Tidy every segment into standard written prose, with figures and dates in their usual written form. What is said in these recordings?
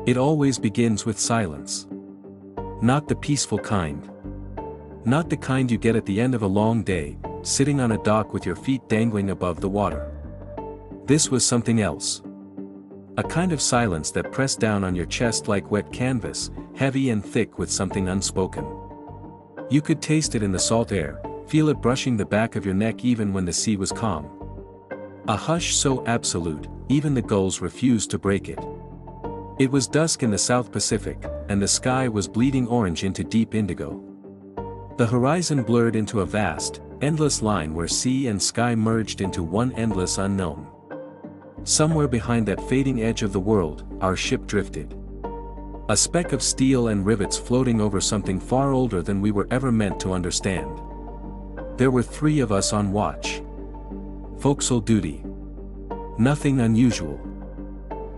It always begins with silence. Not the peaceful kind. Not the kind you get at the end of a long day, sitting on a dock with your feet dangling above the water. This was something else. A kind of silence that pressed down on your chest like wet canvas, heavy and thick with something unspoken. You could taste it in the salt air, feel it brushing the back of your neck even when the sea was calm. A hush so absolute, even the gulls refused to break it. It was dusk in the South Pacific, and the sky was bleeding orange into deep indigo. The horizon blurred into a vast, endless line where sea and sky merged into one endless unknown. Somewhere behind that fading edge of the world, our ship drifted. A speck of steel and rivets floating over something far older than we were ever meant to understand. There were 3 of us on watch. Forecastle duty. Nothing unusual.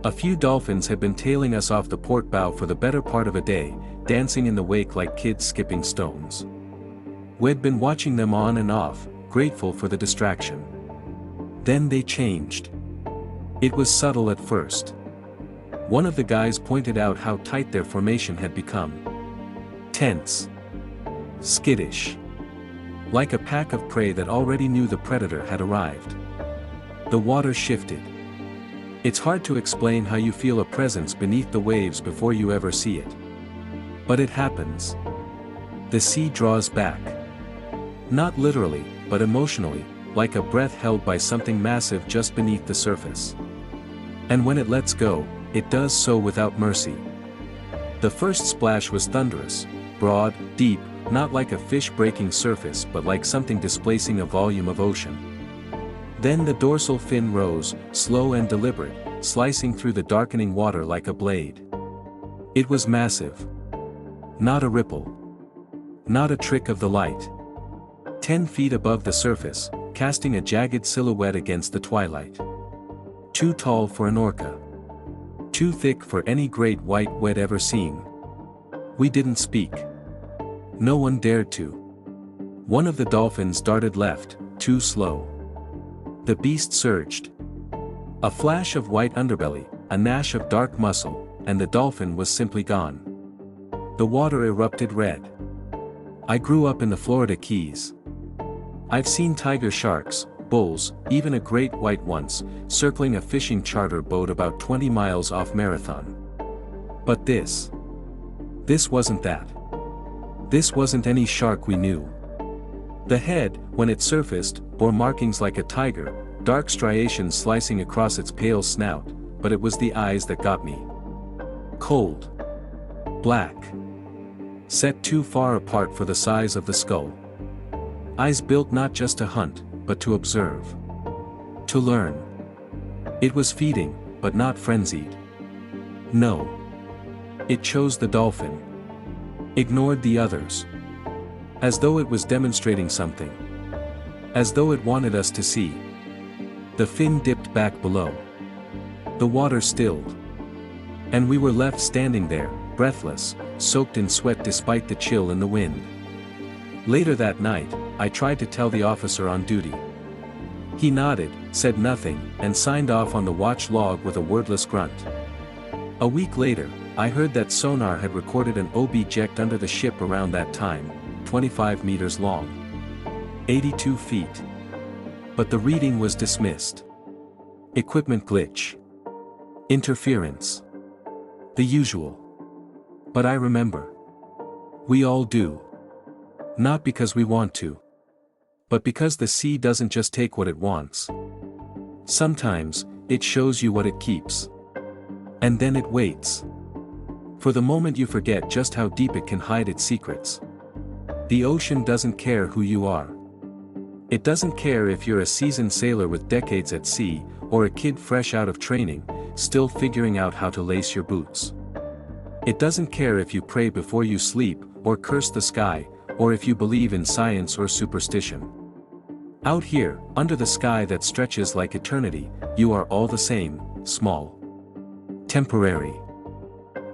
A few dolphins had been tailing us off the port bow for the better part of a day, dancing in the wake like kids skipping stones. We'd been watching them on and off, grateful for the distraction. Then they changed. It was subtle at first. One of the guys pointed out how tight their formation had become. Tense. Skittish. Like a pack of prey that already knew the predator had arrived. The water shifted. It's hard to explain how you feel a presence beneath the waves before you ever see it. But it happens. The sea draws back. Not literally, but emotionally, like a breath held by something massive just beneath the surface. And when it lets go, it does so without mercy. The first splash was thunderous, broad, deep, not like a fish breaking surface but like something displacing a volume of ocean. Then the dorsal fin rose, slow and deliberate, slicing through the darkening water like a blade. It was massive. Not a ripple. Not a trick of the light. 10 feet above the surface, casting a jagged silhouette against the twilight. Too tall for an orca. Too thick for any great white we'd ever seen. We didn't speak. No one dared to. One of the dolphins darted left, too slow. The beast surged. A flash of white underbelly, a gnash of dark muscle, and the dolphin was simply gone. The water erupted red. I grew up in the Florida Keys. I've seen tiger sharks, bulls, even a great white once, circling a fishing charter boat about 20 miles off Marathon. But this wasn't that. This wasn't any shark we knew. The head, when it surfaced, bore markings like a tiger, dark striations slicing across its pale snout, but it was the eyes that got me. Cold. Black. Set too far apart for the size of the skull. Eyes built not just to hunt, but to observe. To learn. It was feeding, but not frenzied. No. It chose the dolphin. Ignored the others. As though it was demonstrating something. As though it wanted us to see. The fin dipped back below. The water stilled. And we were left standing there, breathless, soaked in sweat despite the chill and the wind. Later that night, I tried to tell the officer on duty. He nodded, said nothing, and signed off on the watch log with a wordless grunt. A week later, I heard that sonar had recorded an object under the ship around that time, 25 meters long. 82 feet. But the reading was dismissed. Equipment glitch. Interference. The usual. But I remember. We all do. Not because we want to. But because the sea doesn't just take what it wants. Sometimes, it shows you what it keeps. And then it waits. For the moment you forget just how deep it can hide its secrets. The ocean doesn't care who you are. It doesn't care if you're a seasoned sailor with decades at sea, or a kid fresh out of training, still figuring out how to lace your boots. It doesn't care if you pray before you sleep, or curse the sky, or if you believe in science or superstition. Out here, under the sky that stretches like eternity, you are all the same, small. Temporary.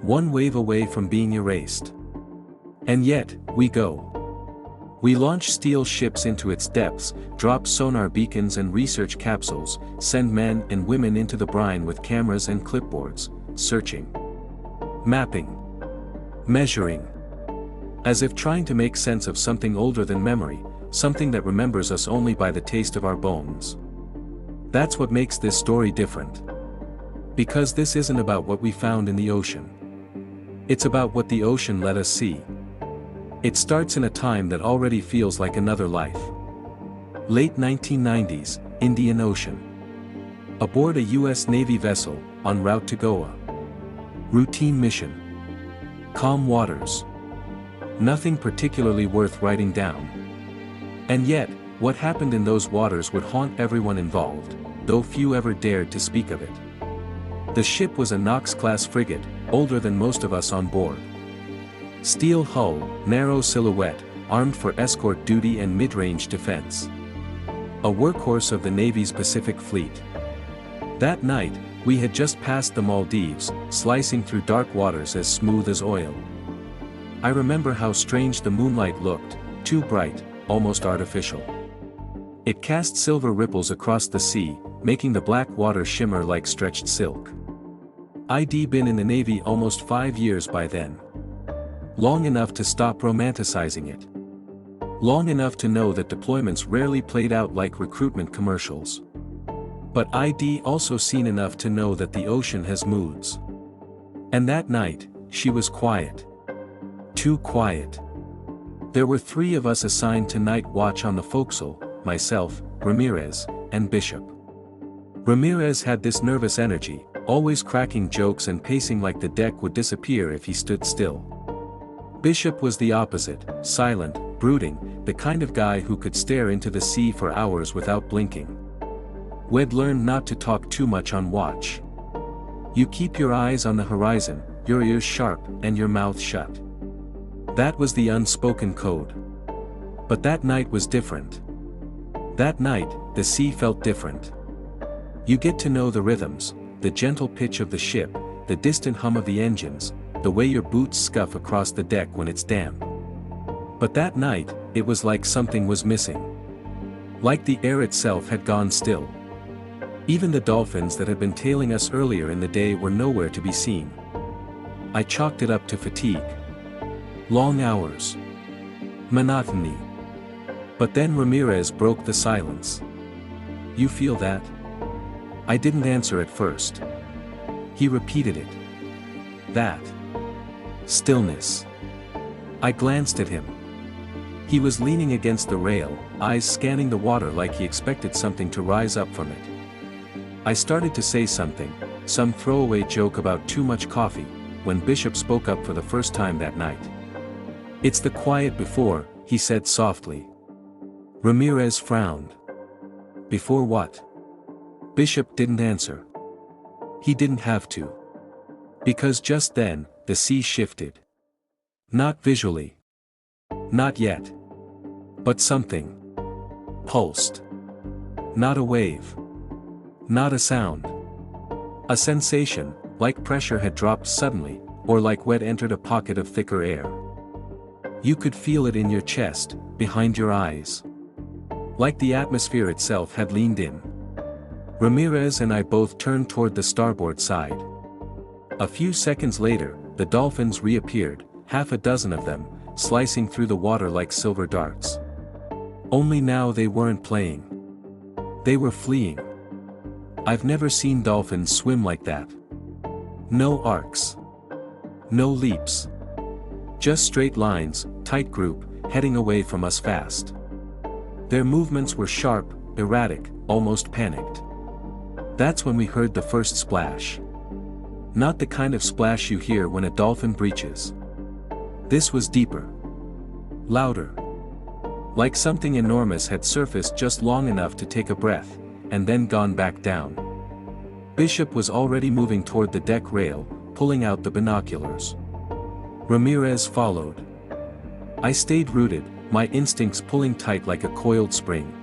One wave away from being erased. And yet, we go. We launch steel ships into its depths, drop sonar beacons and research capsules, send men and women into the brine with cameras and clipboards, searching. Mapping. Measuring. As if trying to make sense of something older than memory, something that remembers us only by the taste of our bones. That's what makes this story different. Because this isn't about what we found in the ocean. It's about what the ocean let us see. It starts in a time that already feels like another life. Late 1990s, Indian Ocean. Aboard a US Navy vessel, en route to Goa. Routine mission. Calm waters. Nothing particularly worth writing down. And yet, what happened in those waters would haunt everyone involved, though few ever dared to speak of it. The ship was a Knox-class frigate, older than most of us on board. Steel hull, narrow silhouette, armed for escort duty and mid-range defense. A workhorse of the Navy's Pacific Fleet. That night, we had just passed the Maldives, slicing through dark waters as smooth as oil. I remember how strange the moonlight looked, too bright, almost artificial. It cast silver ripples across the sea, making the black water shimmer like stretched silk. I'd been in the Navy almost 5 years by then. Long enough to stop romanticizing it. Long enough to know that deployments rarely played out like recruitment commercials. But I'd also seen enough to know that the ocean has moods. And that night, she was quiet. Too quiet. There were 3 of us assigned to night watch on the forecastle, myself, Ramirez, and Bishop. Ramirez had this nervous energy, always cracking jokes and pacing like the deck would disappear if he stood still. Bishop was the opposite, silent, brooding, the kind of guy who could stare into the sea for hours without blinking. We'd learned not to talk too much on watch. You keep your eyes on the horizon, your ears sharp, and your mouth shut. That was the unspoken code. But that night was different. That night, the sea felt different. You get to know the rhythms, the gentle pitch of the ship, the distant hum of the engines, the way your boots scuff across the deck when it's damp. But that night, it was like something was missing. Like the air itself had gone still. Even the dolphins that had been tailing us earlier in the day were nowhere to be seen. I chalked it up to fatigue. Long hours. Monotony. But then Ramirez broke the silence. You feel that? I didn't answer at first. He repeated it. That. Stillness. I glanced at him. He was leaning against the rail, eyes scanning the water like he expected something to rise up from it. I started to say something, some throwaway joke about too much coffee, when Bishop spoke up for the first time that night. It's the quiet before, he said softly. Ramirez frowned. Before what? Bishop didn't answer. He didn't have to. Because just then, the sea shifted. Not visually. Not yet. But something. Pulsed. Not a wave. Not a sound. A sensation, like pressure had dropped suddenly, or like we'd entered a pocket of thicker air. You could feel it in your chest, behind your eyes. Like the atmosphere itself had leaned in. Ramirez and I both turned toward the starboard side. A few seconds later, the dolphins reappeared, half a dozen of them, slicing through the water like silver darts. Only now they weren't playing. They were fleeing. I've never seen dolphins swim like that. No arcs. No leaps. Just straight lines, tight group, heading away from us fast. Their movements were sharp, erratic, almost panicked. That's when we heard the first splash. Not the kind of splash you hear when a dolphin breaches. This was deeper. Louder. Like something enormous had surfaced just long enough to take a breath, and then gone back down. Bishop was already moving toward the deck rail, pulling out the binoculars. Ramirez followed. I stayed rooted, my instincts pulling tight like a coiled spring.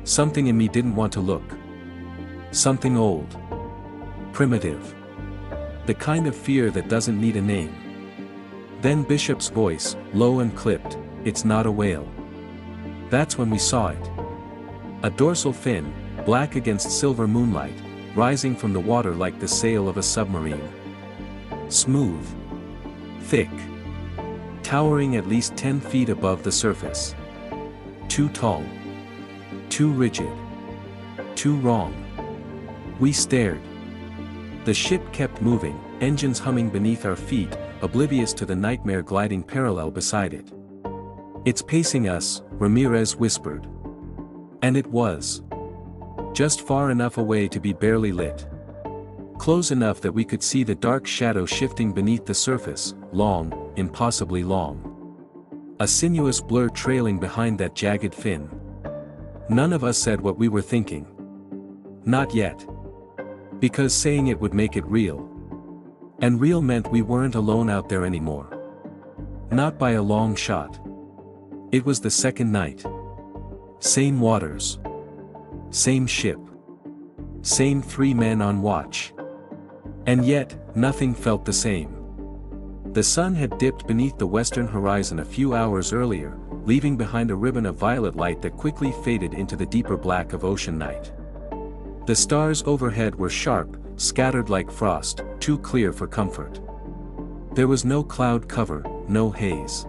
Something in me didn't want to look. Something old. Primitive. The kind of fear that doesn't need a name. Then Bishop's voice, low and clipped, "It's not a whale." That's when we saw it. A dorsal fin, black against silver moonlight, rising from the water like the sail of a submarine. Smooth. Thick. Towering at least 10 feet above the surface. Too tall. Too rigid. Too wrong. We stared. The ship kept moving, engines humming beneath our feet, oblivious to the nightmare gliding parallel beside it. "It's pacing us," Ramirez whispered. And it was. Just far enough away to be barely lit. Close enough that we could see the dark shadow shifting beneath the surface, long, impossibly long. A sinuous blur trailing behind that jagged fin. None of us said what we were thinking. Not yet. Because saying it would make it real. And real meant we weren't alone out there anymore. Not by a long shot. It was the second night. Same waters. Same ship. Same 3 men on watch. And yet, nothing felt the same. The sun had dipped beneath the western horizon a few hours earlier, leaving behind a ribbon of violet light that quickly faded into the deeper black of ocean night. The stars overhead were sharp, scattered like frost, too clear for comfort. There was no cloud cover, no haze.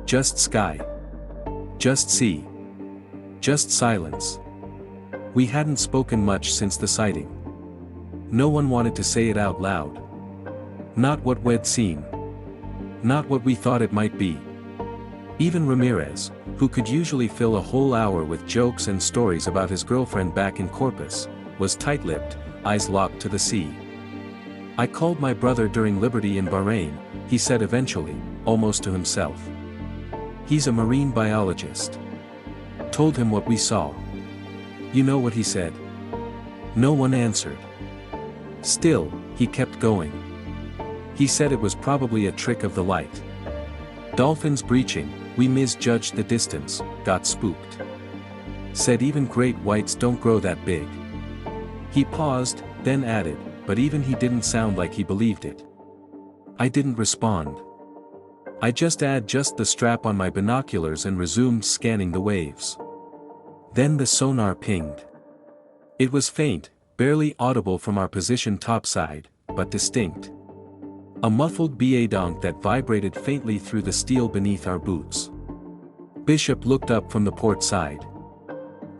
Just sky. Just sea. Just silence. We hadn't spoken much since the sighting. No one wanted to say it out loud. Not what we'd seen. Not what we thought it might be. Even Ramirez, who could usually fill a whole hour with jokes and stories about his girlfriend back in Corpus, was tight-lipped, eyes locked to the sea. "I called my brother during Liberty in Bahrain," he said eventually, almost to himself. "He's a marine biologist. Told him what we saw." You know what he said? No one answered. Still, he kept going. He said it was probably a trick of the light. Dolphins breaching, we misjudged the distance, got spooked. Said even great whites don't grow that big. He paused, then added, but even he didn't sound like he believed it. I didn't respond. I just adjusted the strap on my binoculars and resumed scanning the waves. Then the sonar pinged. It was faint, barely audible from our position topside, but distinct. A muffled ba-donk that vibrated faintly through the steel beneath our boots. Bishop looked up from the port side.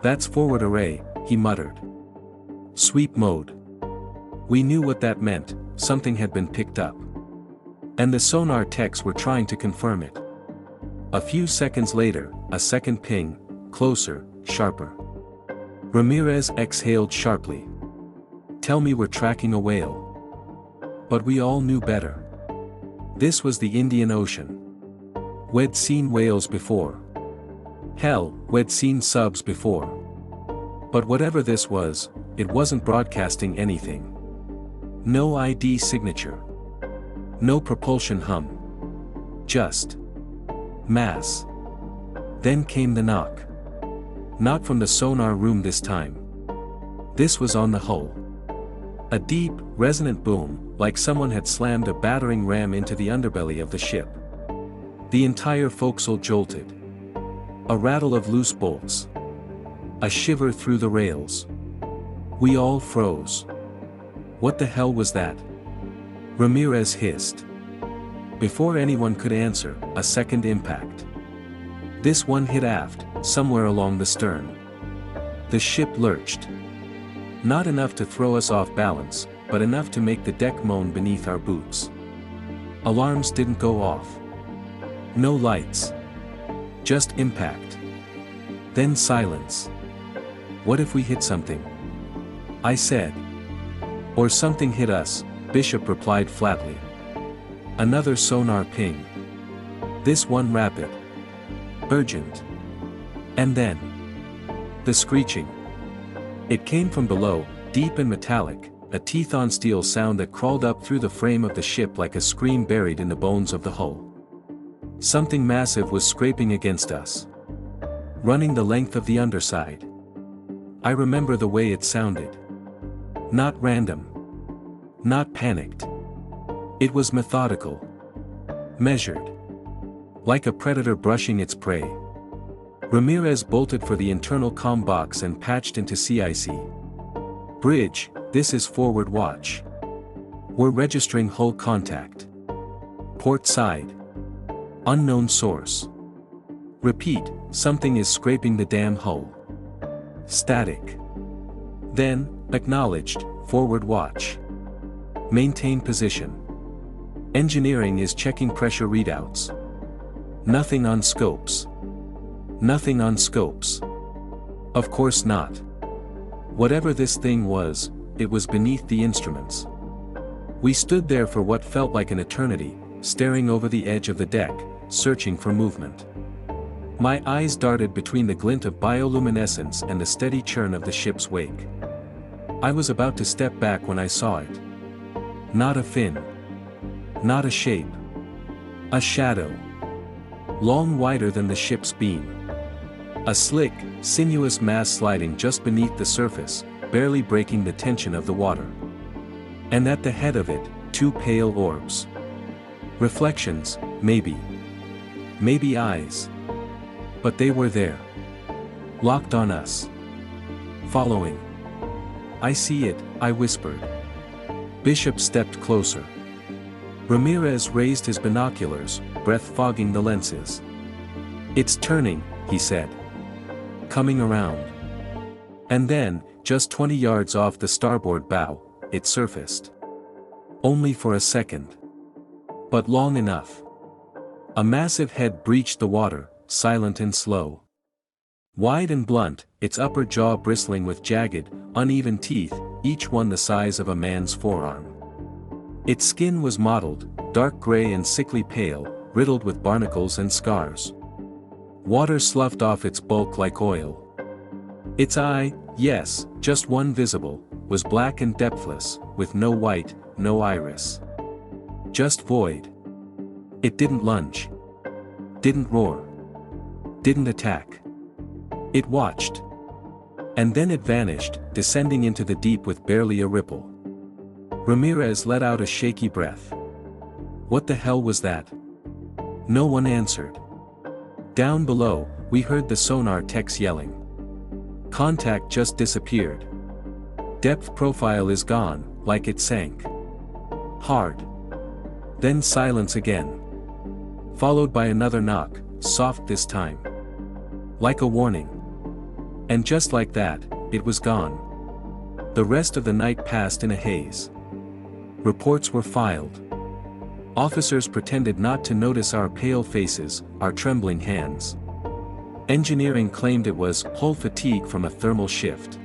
"That's forward array," he muttered. "Sweep mode." We knew what that meant, something had been picked up. And the sonar techs were trying to confirm it. A few seconds later, a second ping, closer, sharper. Ramirez exhaled sharply. "Tell me we're tracking a whale." But we all knew better. This was the Indian Ocean. We'd seen whales before. Hell, we'd seen subs before. But whatever this was, it wasn't broadcasting anything. No ID signature. No propulsion hum. Just mass. Then came the knock. Not from the sonar room this time. This was on the hull. A deep, resonant boom, like someone had slammed a battering ram into the underbelly of the ship. The entire forecastle jolted. A rattle of loose bolts. A shiver through the rails. We all froze. What the hell was that? Ramirez hissed. Before anyone could answer, a second impact. This one hit aft, somewhere along the stern. The ship lurched. Not enough to throw us off balance, but enough to make the deck moan beneath our boots. Alarms didn't go off. No lights. Just impact. Then silence. What if we hit something? I said. Or something hit us, Bishop replied flatly. Another sonar ping. This one rapid. Urgent. And then. The screeching. It came from below, deep and metallic, a teeth-on-steel sound that crawled up through the frame of the ship like a scream buried in the bones of the hull. Something massive was scraping against us. Running the length of the underside. I remember the way it sounded. Not random. Not panicked. It was methodical. Measured. Like a predator brushing its prey. Ramirez bolted for the internal comm box and patched into CIC. "Bridge, this is forward watch. We're registering hull contact. Port side. Unknown source. Repeat, something is scraping the damn hull. Static. Then, acknowledged, forward watch. Maintain position. Engineering is checking pressure readouts. Nothing on scopes. Nothing on scopes. Of course not. Whatever this thing was, it was beneath the instruments. We stood there for what felt like an eternity, staring over the edge of the deck, searching for movement. My eyes darted between the glint of bioluminescence and the steady churn of the ship's wake. I was about to step back when I saw it. Not a fin. Not a shape. A shadow. Long wider than the ship's beam. A slick, sinuous mass sliding just beneath the surface, barely breaking the tension of the water. And at the head of it, two pale orbs. Reflections, maybe. Maybe eyes. But they were there. Locked on us. Following. I see it, I whispered. Bishop stepped closer. Ramirez raised his binoculars, breath fogging the lenses. It's turning, he said. Coming around. And then, just 20 yards off the starboard bow, it surfaced. Only for a second. But long enough. A massive head breached the water, silent and slow. Wide and blunt, its upper jaw bristling with jagged, uneven teeth, each one the size of a man's forearm. Its skin was mottled, dark gray and sickly pale, riddled with barnacles and scars. Water sloughed off its bulk like oil. Its eye, yes, just one visible, was black and depthless, with no white, no iris. Just void. It didn't lunge. Didn't roar. Didn't attack. It watched. And then it vanished, descending into the deep with barely a ripple. Ramirez let out a shaky breath. What the hell was that? No one answered. Down below, we heard the sonar techs yelling. Contact just disappeared. Depth profile is gone, like it sank. Hard. Then silence again. Followed by another knock, soft this time. Like a warning. And just like that, it was gone. The rest of the night passed in a haze. Reports were filed. Officers pretended not to notice our pale faces, our trembling hands. Engineering claimed it was hull fatigue from a thermal shift.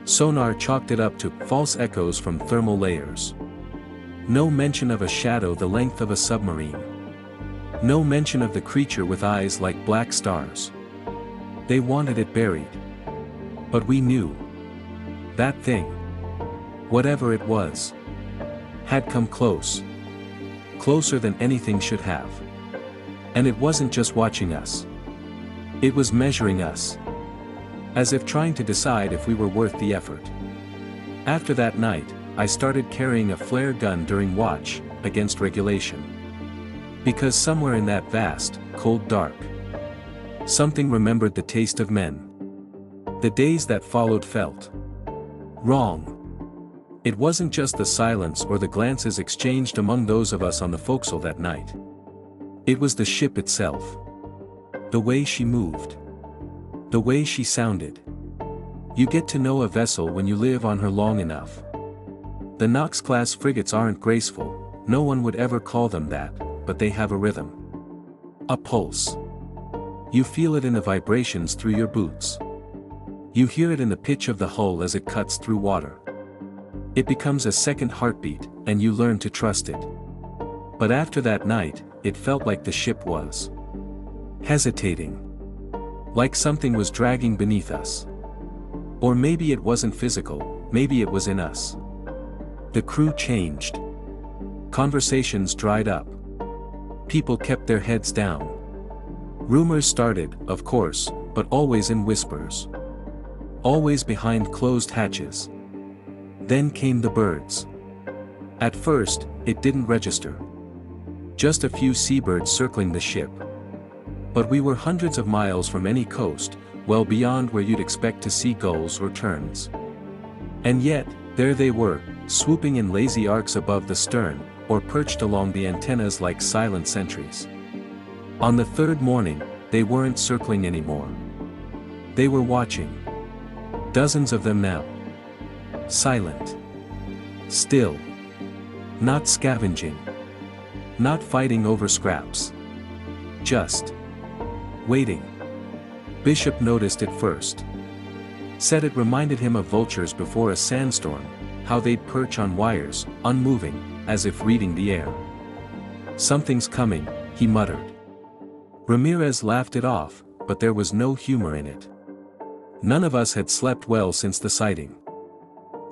Sonar chalked it up to false echoes from thermal layers. No mention of a shadow the length of a submarine. No mention of the creature with eyes like black stars. They wanted it buried. But we knew. That thing. Whatever it was. Had come close. Closer than anything should have. And it wasn't just watching us. It was measuring us. As if trying to decide if we were worth the effort. After that night, I started carrying a flare gun during watch, against regulation. Because somewhere in that vast, cold dark, something remembered the taste of men. The days that followed felt wrong. It wasn't just the silence or the glances exchanged among those of us on the forecastle that night. It was the ship itself. The way she moved. The way she sounded. You get to know a vessel when you live on her long enough. The Knox-class frigates aren't graceful, no one would ever call them that, but they have a rhythm. A pulse. You feel it in the vibrations through your boots. You hear it in the pitch of the hull as it cuts through water. It becomes a second heartbeat, and you learn to trust it. But after that night, it felt like the ship was hesitating. Like something was dragging beneath us. Or maybe it wasn't physical, maybe it was in us. The crew changed. Conversations dried up. People kept their heads down. Rumors started, of course, but always in whispers. Always behind closed hatches. Then came the birds. At first, it didn't register. Just a few seabirds circling the ship. But we were hundreds of miles from any coast, well beyond where you'd expect to see gulls or terns. And yet, there they were, swooping in lazy arcs above the stern, or perched along the antennas like silent sentries. On the third morning, they weren't circling anymore. They were watching. Dozens of them now. Silent. Still. Not scavenging. Not fighting over scraps. Just waiting. Bishop noticed it first. Said it reminded him of vultures before a sandstorm, how they'd perch on wires, unmoving, as if reading the air. "Something's coming," he muttered. Ramirez laughed it off, but there was no humor in it. None of us had slept well since the sighting.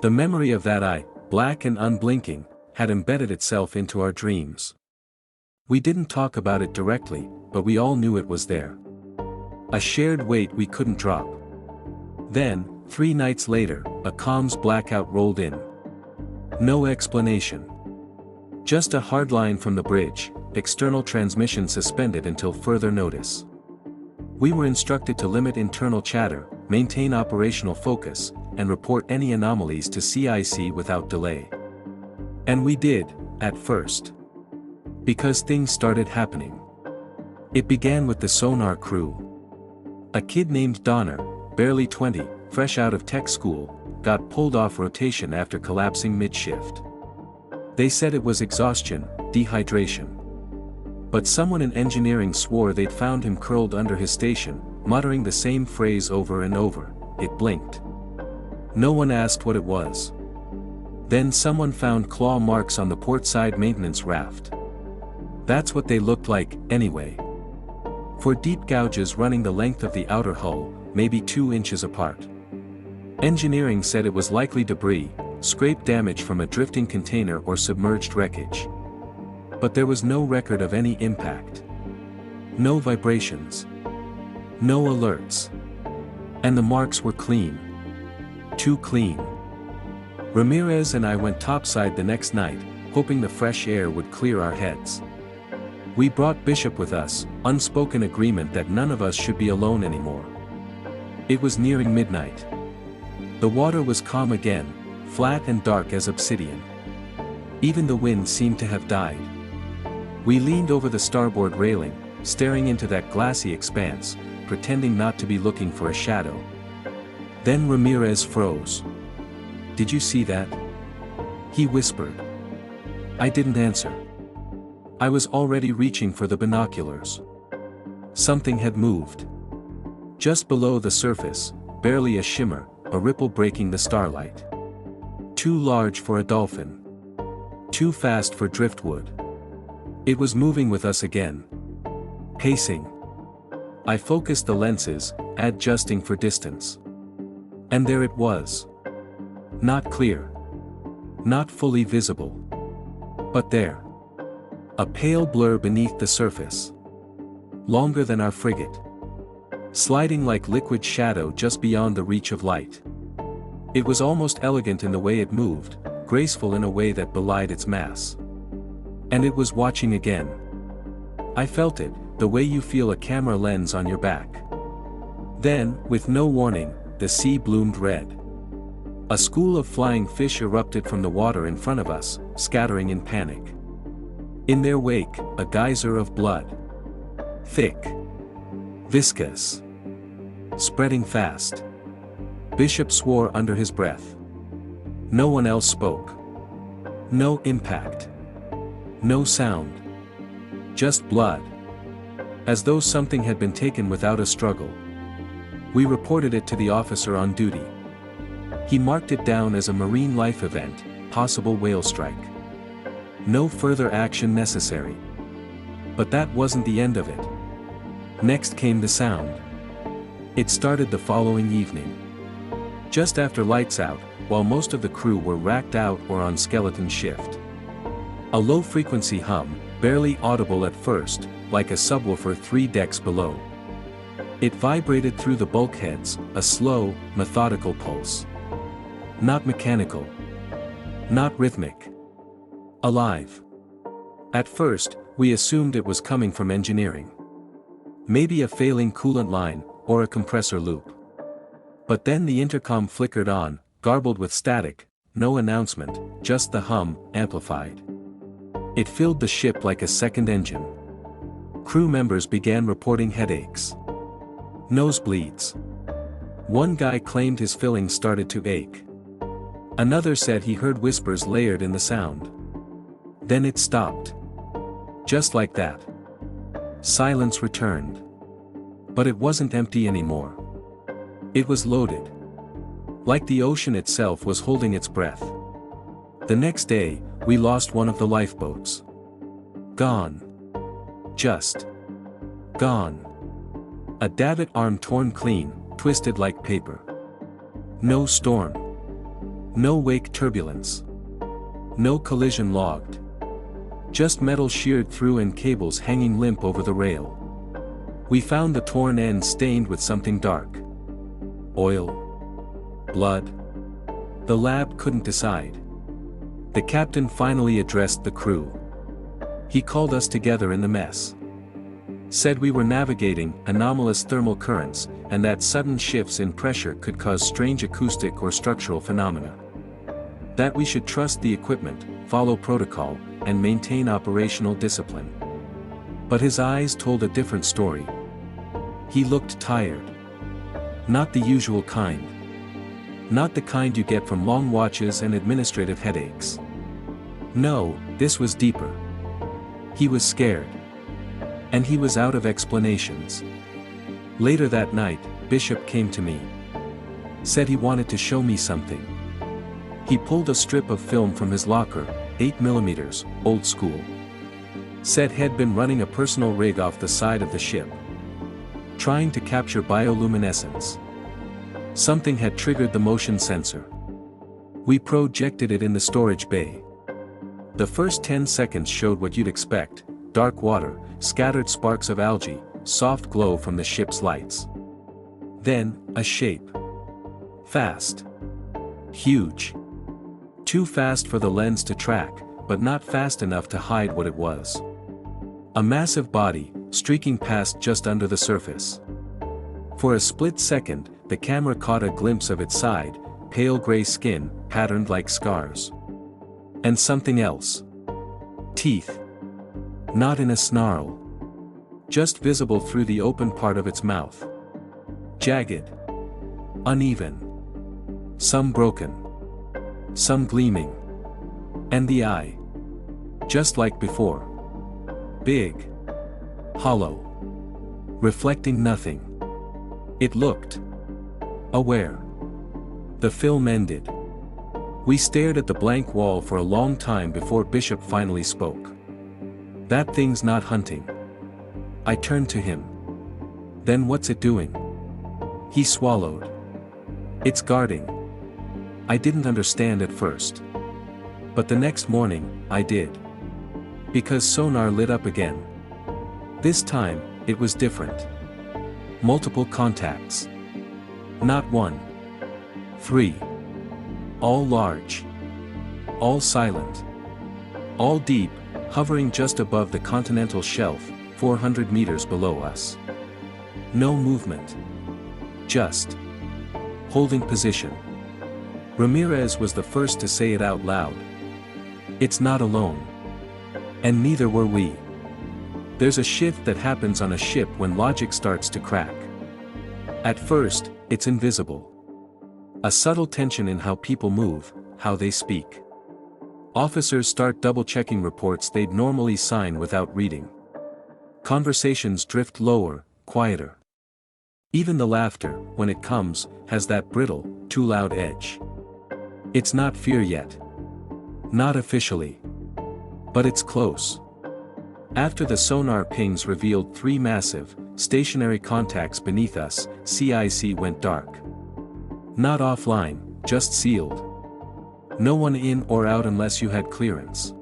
The memory of that eye, black and unblinking, had embedded itself into our dreams. We didn't talk about it directly, but we all knew it was there. A shared weight we couldn't drop. Then, 3 nights later, a comms blackout rolled in. No explanation. Just a hard line from the bridge, external transmission suspended until further notice. We were instructed to limit internal chatter, maintain operational focus, and report any anomalies to CIC without delay. And we did, at first. Because things started happening. It began with the sonar crew. A kid named Donner, barely 20, fresh out of tech school, got pulled off rotation after collapsing mid-shift. They said it was exhaustion, dehydration. But someone in engineering swore they'd found him curled under his station, muttering the same phrase over and over. It blinked. No one asked what it was. Then someone found claw marks on the portside maintenance raft. That's what they looked like, anyway. For deep gouges running the length of the outer hull, maybe 2 inches apart. Engineering said it was likely debris, scrape damage from a drifting container or submerged wreckage. But there was no record of any impact. No vibrations. No alerts. And the marks were clean. Too clean. Ramirez and I went topside the next night, hoping the fresh air would clear our heads. We brought Bishop with us, unspoken agreement that none of us should be alone anymore. It was nearing midnight. The water was calm again, flat and dark as obsidian. Even the wind seemed to have died. We leaned over the starboard railing, staring into that glassy expanse, pretending not to be looking for a shadow. Then Ramirez froze. "Did you see that?" he whispered. I didn't answer. I was already reaching for the binoculars. Something had moved. Just below the surface, barely a shimmer, a ripple breaking the starlight. Too large for a dolphin. Too fast for driftwood. It was moving with us again. Pacing. I focused the lenses, adjusting for distance. And there it was. Not clear. Not fully visible. But there. A pale blur beneath the surface. Longer than our frigate. Sliding like liquid shadow just beyond the reach of light. It was almost elegant in the way it moved, graceful in a way that belied its mass. And it was watching again. I felt it, the way you feel a camera lens on your back. Then, with no warning, the sea bloomed red. A school of flying fish erupted from the water in front of us, scattering in panic. In their wake, a geyser of blood. Thick. Viscous. Spreading fast. Bishop swore under his breath. No one else spoke. No impact. No sound. Just blood. As though something had been taken without a struggle. We reported it to the officer on duty. He marked it down as a marine life event, possible whale strike. No further action necessary. But that wasn't the end of it. Next came the sound. It started the following evening. Just after lights out, while most of the crew were racked out or on skeleton shift. A low-frequency hum, barely audible at first, like a subwoofer 3 decks below. It vibrated through the bulkheads, a slow, methodical pulse. Not mechanical. Not rhythmic. Alive. At first, we assumed it was coming from engineering. Maybe a failing coolant line, or a compressor loop. But then the intercom flickered on, garbled with static, no announcement, just the hum, amplified. It filled the ship like a second engine. Crew members began reporting headaches. Nosebleeds. One guy claimed his fillings started to ache. Another said he heard whispers layered in the sound. Then it stopped. Just like that. Silence returned. But it wasn't empty anymore. It was loaded. Like the ocean itself was holding its breath. The next day, we lost one of the lifeboats. Gone. Just. Gone. A davit arm torn clean, twisted like paper. No storm. No wake turbulence. No collision logged. Just metal sheared through and cables hanging limp over the rail. We found the torn end stained with something dark. Oil? Blood? The lab couldn't decide. The captain finally addressed the crew. He called us together in the mess. Said we were navigating anomalous thermal currents, and that sudden shifts in pressure could cause strange acoustic or structural phenomena. That we should trust the equipment, follow protocol, and maintain operational discipline. But his eyes told a different story. He looked tired. Not the usual kind. Not the kind you get from long watches and administrative headaches. No, this was deeper. He was scared. And he was out of explanations. Later that night, Bishop came to me. Said he wanted to show me something. He pulled a strip of film from his locker, 8mm, old school. Said had been running a personal rig off the side of the ship. Trying to capture bioluminescence. Something had triggered the motion sensor. We projected it in the storage bay. The first 10 seconds showed what you'd expect: dark water, scattered sparks of algae, soft glow from the ship's lights. Then, a shape. Fast. Huge. Too fast for the lens to track, but not fast enough to hide what it was. A massive body, streaking past just under the surface. For a split second, the camera caught a glimpse of its side, pale gray skin, patterned like scars. And something else. Teeth. Not in a snarl. Just visible through the open part of its mouth. Jagged. Uneven. Some broken. Some gleaming. And the eye. Just like before. Big. Hollow. Reflecting nothing. It looked aware. The film ended. We stared at the blank wall for a long time before Bishop finally spoke. That thing's not hunting. I turned to him. Then what's it doing? He swallowed. It's guarding. I didn't understand at first. But the next morning, I did. Because sonar lit up again. This time, it was different. Multiple contacts. Not one. 3. All large. All silent. All deep, hovering just above the continental shelf, 400 meters below us. No movement. Just holding position. Ramirez was the first to say it out loud. It's not alone. And neither were we. There's a shift that happens on a ship when logic starts to crack. At first, it's invisible. A subtle tension in how people move, how they speak. Officers start double-checking reports they'd normally sign without reading. Conversations drift lower, quieter. Even the laughter, when it comes, has that brittle, too loud edge. It's not fear yet. Not officially. But it's close. After the sonar pings revealed 3 massive, stationary contacts beneath us, CIC went dark. Not offline, just sealed. No one in or out unless you had clearance.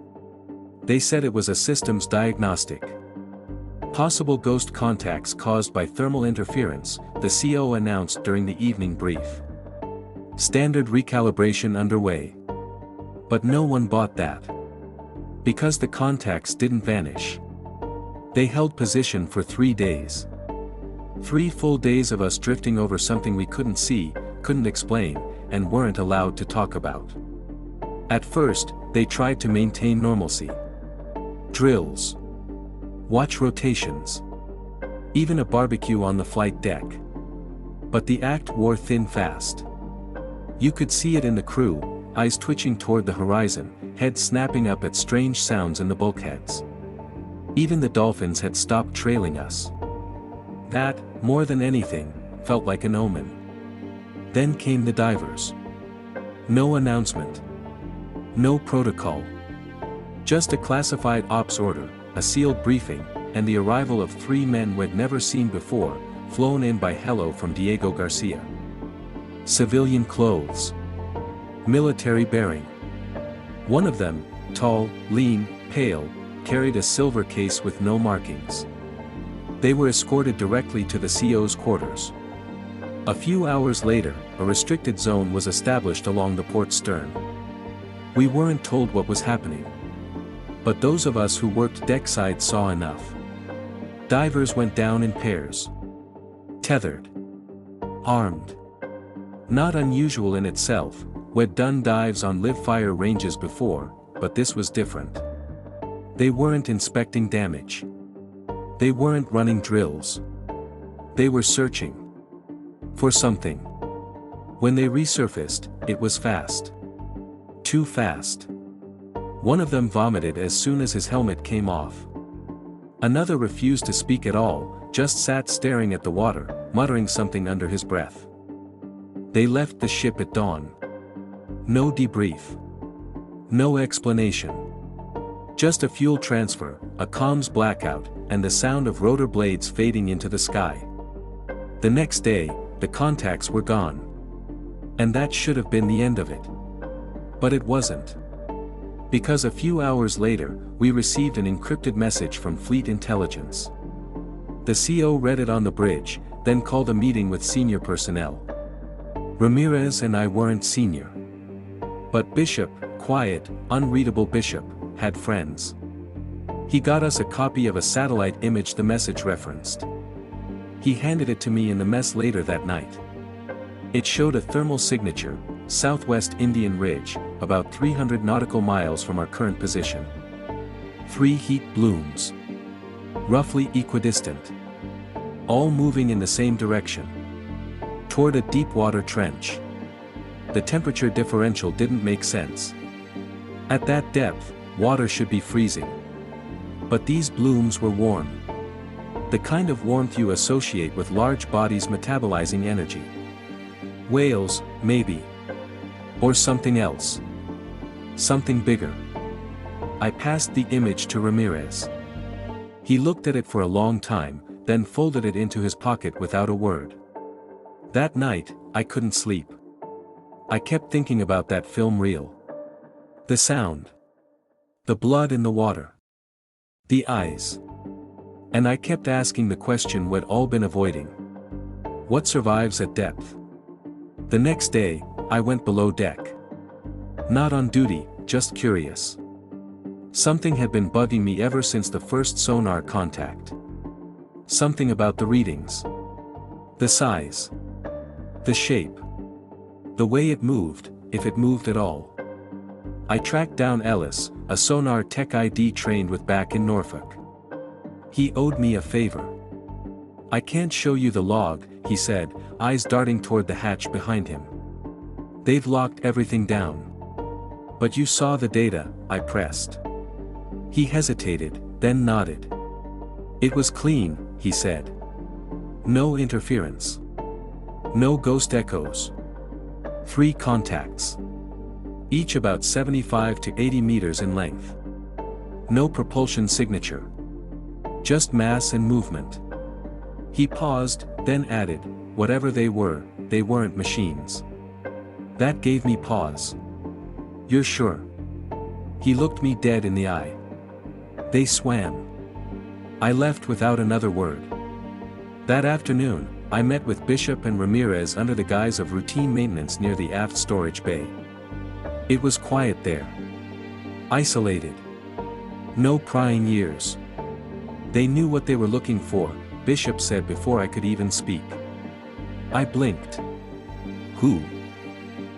They said it was a systems diagnostic. Possible ghost contacts caused by thermal interference, the CO announced during the evening brief. Standard recalibration underway. But no one bought that. Because the contacts didn't vanish. They held position for 3 days. 3 full days of us drifting over something we couldn't see, couldn't explain, and weren't allowed to talk about. At first, they tried to maintain normalcy. Drills. Watch rotations. Even a barbecue on the flight deck. But the act wore thin fast. You could see it in the crew, eyes twitching toward the horizon, heads snapping up at strange sounds in the bulkheads. Even the dolphins had stopped trailing us. That, more than anything, felt like an omen. Then came the divers. No announcement. No protocol. Just a classified ops order, a sealed briefing, and the arrival of 3 men we'd never seen before, flown in by Hello from Diego Garcia. Civilian clothes. Military bearing. One of them, tall, lean, pale, carried a silver case with no markings. They were escorted directly to the CO's quarters. A few hours later, a restricted zone was established along the port stern. We weren't told what was happening. But those of us who worked deckside saw enough. Divers went down in pairs. Tethered. Armed. Not unusual in itself, we'd done dives on live fire ranges before, but this was different. They weren't inspecting damage. They weren't running drills. They were searching. For something. When they resurfaced, it was fast. Too fast. One of them vomited as soon as his helmet came off. Another refused to speak at all, just sat staring at the water, muttering something under his breath. They left the ship at dawn. No debrief. No explanation. Just a fuel transfer, a comms blackout, and the sound of rotor blades fading into the sky. The next day, the contacts were gone. And that should have been the end of it. But it wasn't. Because a few hours later, we received an encrypted message from Fleet Intelligence. The CO read it on the bridge, then called a meeting with senior personnel. Ramirez and I weren't senior. But Bishop, quiet, unreadable Bishop, had friends. He got us a copy of a satellite image the message referenced. He handed it to me in the mess later that night. It showed a thermal signature, Southwest Indian Ridge, about 300 nautical miles from our current position. 3 heat blooms. Roughly equidistant. All moving in the same direction. Toward a deep water trench. The temperature differential didn't make sense. At that depth, water should be freezing. But these blooms were warm. The kind of warmth you associate with large bodies metabolizing energy. Whales, maybe. Or something else. Something bigger. I passed the image to Ramirez. He looked at it for a long time, then folded it into his pocket without a word. That night, I couldn't sleep. I kept thinking about that film reel. The sound. The blood in the water. The eyes. And I kept asking the question we'd all been avoiding. What survives at depth? The next day, I went below deck. Not on duty, just curious. Something had been bugging me ever since the first sonar contact. Something about the readings. The size. The shape. The way it moved, if it moved at all. I tracked down Ellis, a sonar tech ID trained with back in Norfolk. He owed me a favor. I can't show you the log, he said, eyes darting toward the hatch behind him. They've locked everything down. But you saw the data, I pressed. He hesitated, then nodded. It was clean, he said. No interference. No ghost echoes. 3 contacts. Each about 75 to 80 meters in length. No propulsion signature. Just mass and movement. He paused, then added, whatever they weren't machines. That gave me pause. You're sure? He looked me dead in the eye. They swam. I left without another word. That afternoon, I met with Bishop and Ramirez under the guise of routine maintenance near the aft storage bay. It was quiet there. Isolated. No prying ears. They knew what they were looking for, Bishop said before I could even speak. I blinked. Who?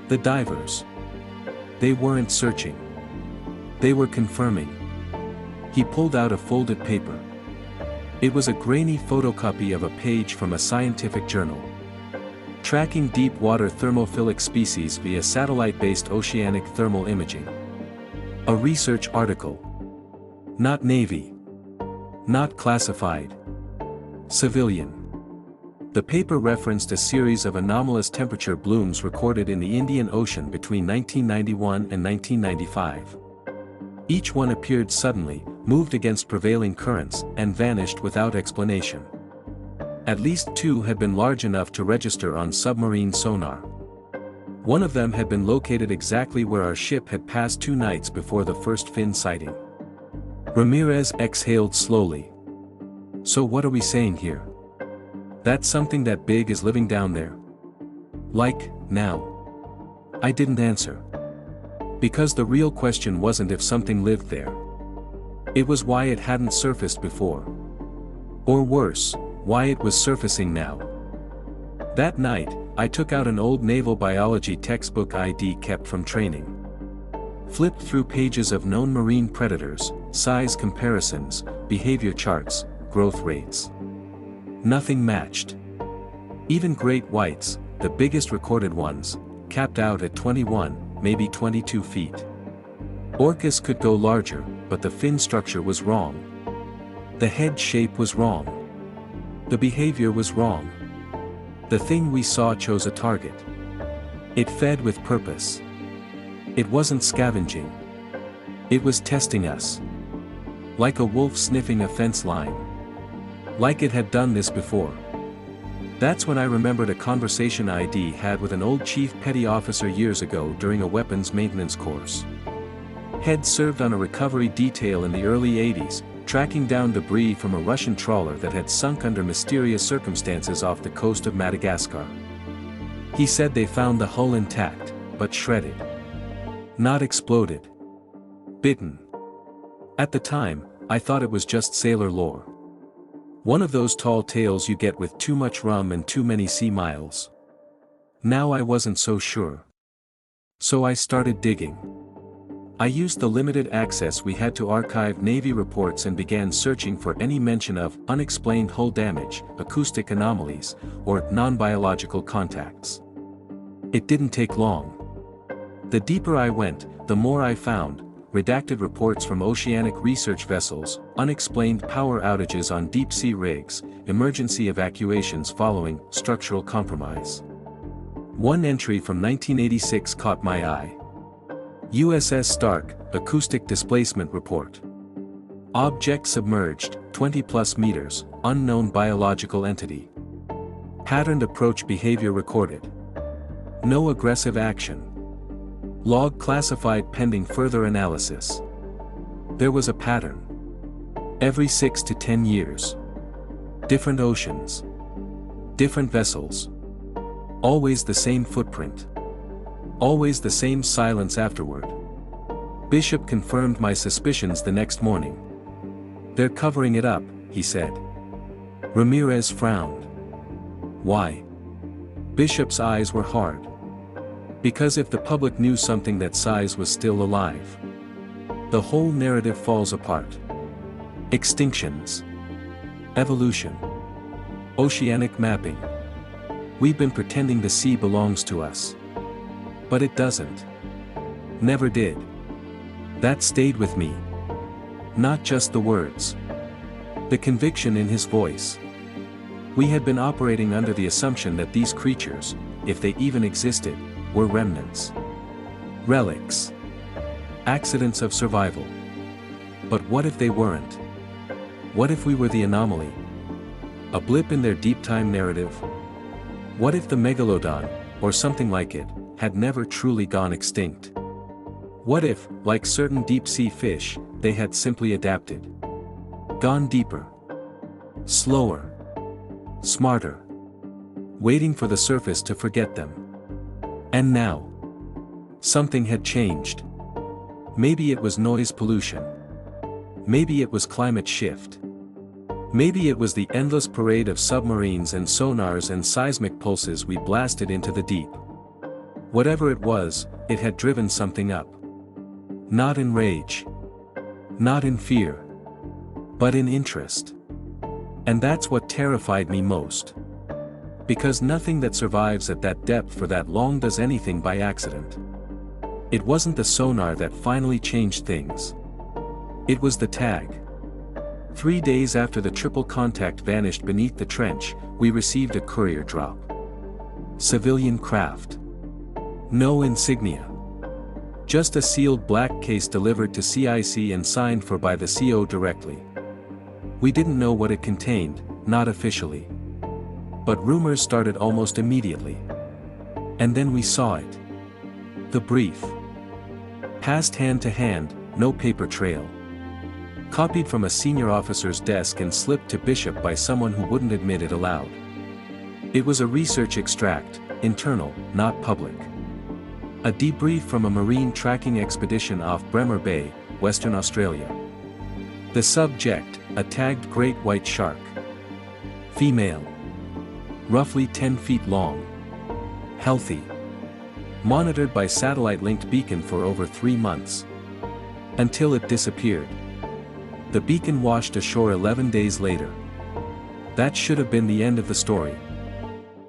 The divers. They weren't searching. They were confirming. He pulled out a folded paper. It was a grainy photocopy of a page from a scientific journal. Tracking deep water thermophilic species via satellite-based oceanic thermal imaging. A research article. Not Navy. Not classified. Civilian. The paper referenced a series of anomalous temperature blooms recorded in the Indian Ocean between 1991 and 1995. Each one appeared suddenly, moved against prevailing currents, and vanished without explanation. At least 2 had been large enough to register on submarine sonar. One of them had been located exactly where our ship had passed 2 nights before the first fin sighting. Ramirez exhaled slowly. So what are we saying here? That something that big is living down there? Like, now? I didn't answer. Because the real question wasn't if something lived there. It was why it hadn't surfaced before. Or worse, why it was surfacing now. That night, I took out an old naval biology textbook I'd kept from training. Flipped through pages of known marine predators, size comparisons, behavior charts, growth rates. Nothing matched. Even great whites, the biggest recorded ones, capped out at 21, maybe 22 feet. Orcas could go larger, but the fin structure was wrong. The head shape was wrong. The behavior was wrong. The thing we saw chose a target. It fed with purpose. It wasn't scavenging. It was testing us. Like a wolf sniffing a fence line. Like it had done this before. That's when I remembered a conversation I'd had with an old chief petty officer years ago during a weapons maintenance course. He'd served on a recovery detail in the early 80s, tracking down debris from a Russian trawler that had sunk under mysterious circumstances off the coast of Madagascar. He said they found the hull intact, but shredded. Not exploded. Bitten. At the time, I thought it was just sailor lore. One of those tall tales you get with too much rum and too many sea miles. Now I wasn't so sure. So I started digging. I used the limited access we had to archive Navy reports and began searching for any mention of unexplained hull damage, acoustic anomalies, or non-biological contacts. It didn't take long. The deeper I went, the more I found: redacted reports from oceanic research vessels, unexplained power outages on deep-sea rigs, emergency evacuations following structural compromise. One entry from 1986 caught my eye. USS Stark, Acoustic Displacement Report. Object submerged, 20+ meters, unknown biological entity. Patterned approach behavior recorded. No aggressive action. Log classified pending further analysis. There was a pattern. Every 6 to 10 years. Different oceans. Different vessels. Always the same footprint. Always the same silence afterward. Bishop confirmed my suspicions the next morning. They're covering it up, he said. Ramirez frowned. Why? Bishop's eyes were hard. Because if the public knew something that size was still alive, the whole narrative falls apart. Extinctions. Evolution. Oceanic mapping. We've been pretending the sea belongs to us. But it doesn't. Never did. That stayed with me. Not just the words. The conviction in his voice. We had been operating under the assumption that these creatures, if they even existed, were remnants. Relics. Accidents of survival. But what if they weren't? What if we were the anomaly? A blip in their deep time narrative? What if the Megalodon, or something like it, had never truly gone extinct? What if, like certain deep-sea fish, they had simply adapted? Gone deeper. Slower. Smarter. Waiting for the surface to forget them. And now, something had changed. Maybe it was noise pollution. Maybe it was climate shift. Maybe it was the endless parade of submarines and sonars and seismic pulses we blasted into the deep. Whatever it was, it had driven something up. Not in rage. Not in fear. But in interest. And that's what terrified me most. Because nothing that survives at that depth for that long does anything by accident. It wasn't the sonar that finally changed things. It was the tag. 3 days after the triple contact vanished beneath the trench, we received a courier drop. Civilian craft. No insignia. Just a sealed black case delivered to CIC and signed for by the CO directly. We didn't know what it contained, not officially. But rumors started almost immediately. And then we saw it. The brief. Passed hand to hand, no paper trail. Copied from a senior officer's desk and slipped to Bishop by someone who wouldn't admit it aloud. It was a research extract, internal, not public. A debrief from a marine tracking expedition off Bremer Bay, Western Australia. The subject, a tagged great white shark. Female. Roughly 10 feet long. Healthy. Monitored by satellite-linked beacon for over 3 months. Until it disappeared. The beacon washed ashore 11 days later. That should have been the end of the story.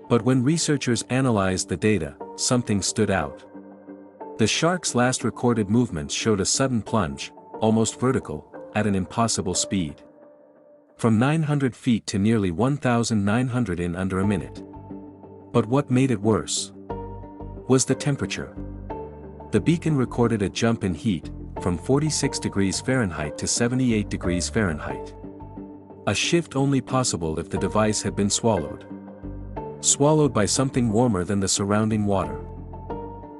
But when researchers analyzed the data, something stood out. The shark's last recorded movements showed a sudden plunge, almost vertical, at an impossible speed. From 900 feet to nearly 1,900 in under a minute. But what made it worse was the temperature. The beacon recorded a jump in heat, from 46 degrees Fahrenheit to 78 degrees Fahrenheit. A shift only possible if the device had been swallowed. Swallowed by something warmer than the surrounding water.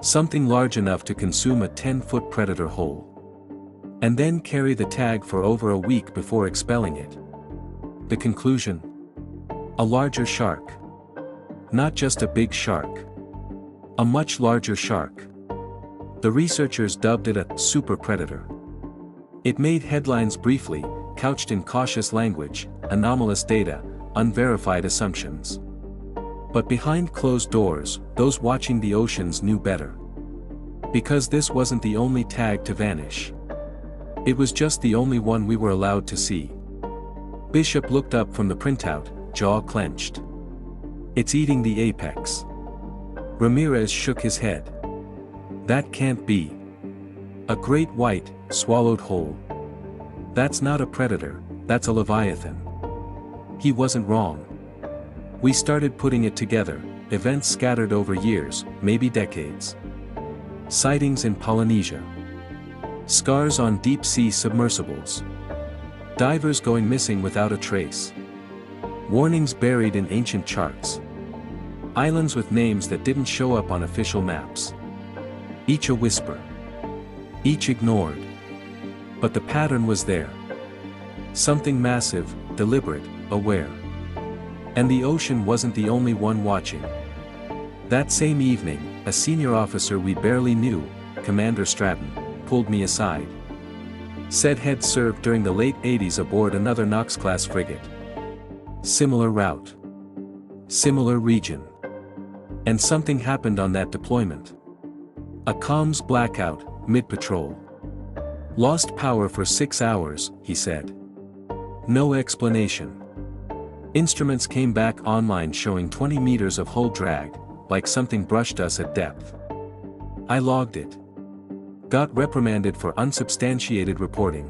Something large enough to consume a 10-foot predator whole. And then carry the tag for over a week before expelling it. The conclusion? A larger shark. Not just a big shark. A much larger shark. The researchers dubbed it a super predator. It made headlines briefly, couched in cautious language, anomalous data, unverified assumptions. But behind closed doors, those watching the oceans knew better. Because this wasn't the only tag to vanish. It was just the only one we were allowed to see. Bishop looked up from the printout, jaw clenched. It's eating the apex. Ramirez shook his head. That can't be. A great white, swallowed whole. That's not a predator, that's a leviathan. He wasn't wrong. We started putting it together, events scattered over years, maybe decades. Sightings in Polynesia. Scars on deep-sea submersibles. Divers going missing without a trace. Warnings buried in ancient charts. Islands with names that didn't show up on official maps. Each a whisper. Each ignored. But the pattern was there. Something massive, deliberate, aware. And the ocean wasn't the only one watching. That same evening, a senior officer we barely knew, Commander Stratton, pulled me aside. Said he'd served during the late 80s aboard another Knox-class frigate. Similar route. Similar region. And something happened on that deployment. A comms blackout, mid-patrol. Lost power for 6 hours, he said. No explanation. Instruments came back online showing 20 meters of hull drag, like something brushed us at depth. I logged it. Got reprimanded for unsubstantiated reporting.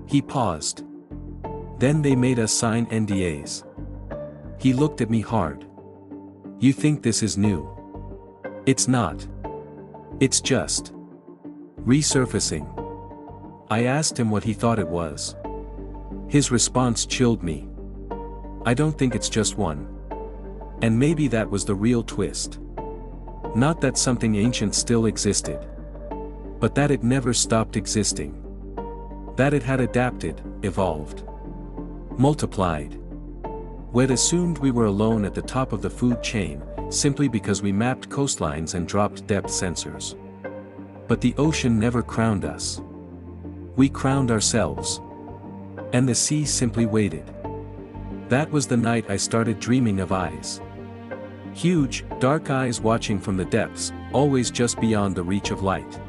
He paused. Then they made us sign NDAs. He looked at me hard. You think this is new? It's not. It's just resurfacing. I asked him what he thought it was. His response chilled me. I don't think it's just one. And maybe that was the real twist. Not that something ancient still existed. But that it never stopped existing. That it had adapted, evolved. Multiplied. We'd assumed we were alone at the top of the food chain, simply because we mapped coastlines and dropped depth sensors. But the ocean never crowned us. We crowned ourselves. And the sea simply waited. That was the night I started dreaming of eyes. Huge, dark eyes watching from the depths, always just beyond the reach of light.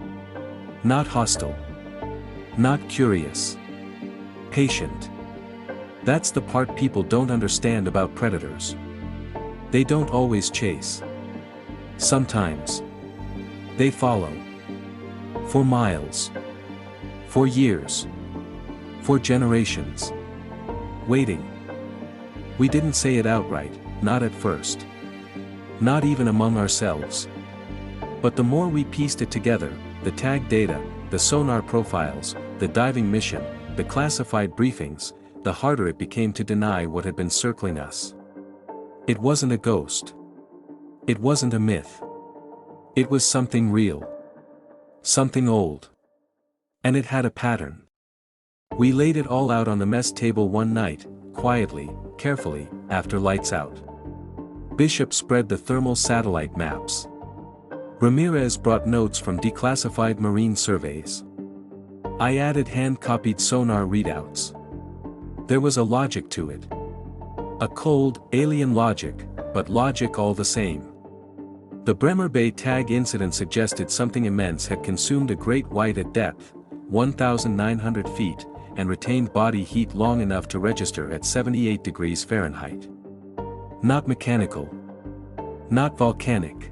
Not hostile. Not curious. Patient. That's the part people don't understand about predators. They don't always chase. Sometimes. They follow. For miles. For years. For generations. Waiting. We didn't say it outright, not at first. Not even among ourselves. But the more we pieced it together, the tag data, the sonar profiles, the diving mission, the classified briefings, the harder it became to deny what had been circling us. It wasn't a ghost. It wasn't a myth. It was something real. Something old. And it had a pattern. We laid it all out on the mess table one night, quietly, carefully, after lights out. Bishop spread the thermal satellite maps. Ramirez brought notes from declassified marine surveys. I added hand-copied sonar readouts. There was a logic to it. A cold, alien logic, but logic all the same. The Bremer Bay tag incident suggested something immense had consumed a great white at depth, 1,900 feet, and retained body heat long enough to register at 78 degrees Fahrenheit. Not mechanical. Not volcanic.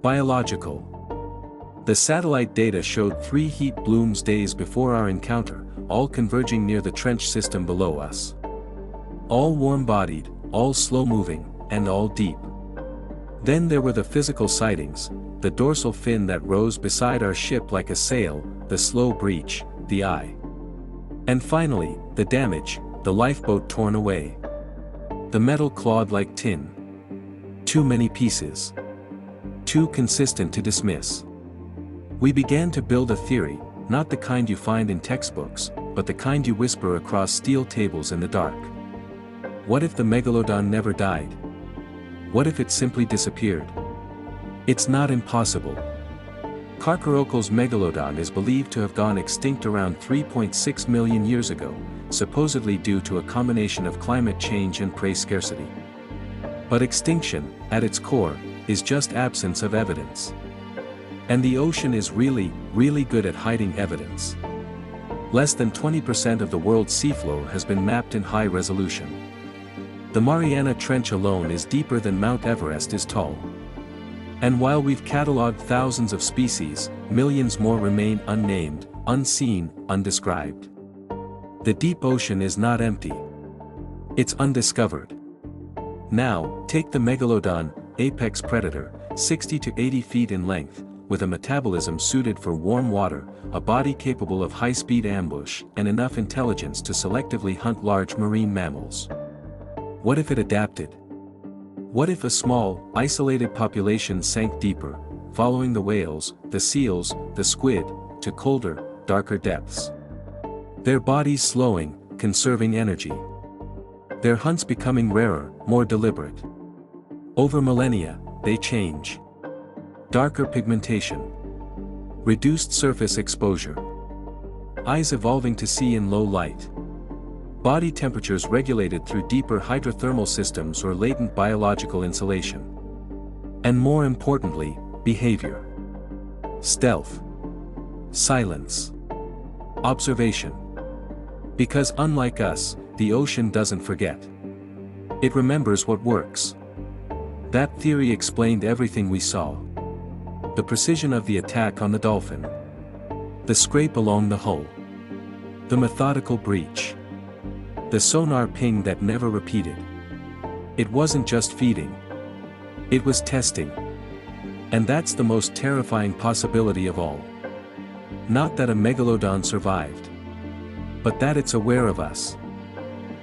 Biological. The satellite data showed 3 heat blooms days before our encounter, all converging near the trench system below us. All warm-bodied, all slow-moving, and all deep. Then there were the physical sightings, the dorsal fin that rose beside our ship like a sail, the slow breach, the eye. And finally, the damage, the lifeboat torn away. The metal clawed like tin. Too many pieces. Too consistent to dismiss. We began to build a theory, not the kind you find in textbooks, but the kind you whisper across steel tables in the dark. What if the Megalodon never died? What if it simply disappeared? It's not impossible. Carcarocal's Megalodon is believed to have gone extinct around 3.6 million years ago, supposedly due to a combination of climate change and prey scarcity. But extinction, at its core, is just absence of evidence. And the ocean is really, really good at hiding evidence. Less than 20% of the world's seafloor has been mapped in high resolution. The Mariana Trench alone is deeper than Mount Everest is tall. And while we've catalogued thousands of species, millions more remain unnamed, unseen, undescribed. The deep ocean is not empty. It's undiscovered. Now, take the Megalodon, apex predator, 60 to 80 feet in length, with a metabolism suited for warm water, a body capable of high-speed ambush, and enough intelligence to selectively hunt large marine mammals. What if it adapted? What if a small, isolated population sank deeper, following the whales, the seals, the squid, to colder, darker depths? Their bodies slowing, conserving energy. Their hunts becoming rarer, more deliberate. Over millennia, they change. Darker pigmentation. Reduced surface exposure. Eyes evolving to see in low light. Body temperatures regulated through deeper hydrothermal systems or latent biological insulation. And more importantly, behavior. Stealth. Silence. Observation. Because unlike us, the ocean doesn't forget. It remembers what works. That theory explained everything we saw. The precision of the attack on the dolphin. The scrape along the hull. The methodical breach. The sonar ping that never repeated. It wasn't just feeding. It was testing. And that's the most terrifying possibility of all. Not that a Megalodon survived. But that it's aware of us.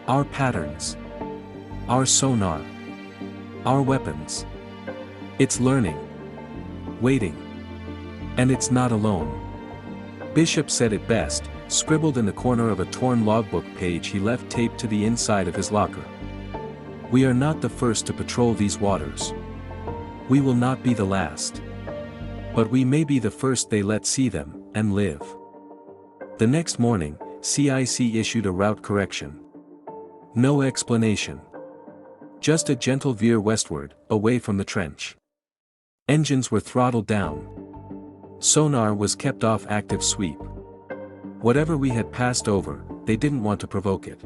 Our patterns. Our sonar. Our weapons. It's learning. Waiting. And it's not alone. Bishop said it best, scribbled in the corner of a torn logbook page he left taped to the inside of his locker. We are not the first to patrol these waters. We will not be the last. But we may be the first they let see them, and live. The next morning, CIC issued a route correction. No explanation. Just a gentle veer westward, away from the trench. Engines were throttled down. Sonar was kept off active sweep. Whatever we had passed over, they didn't want to provoke it.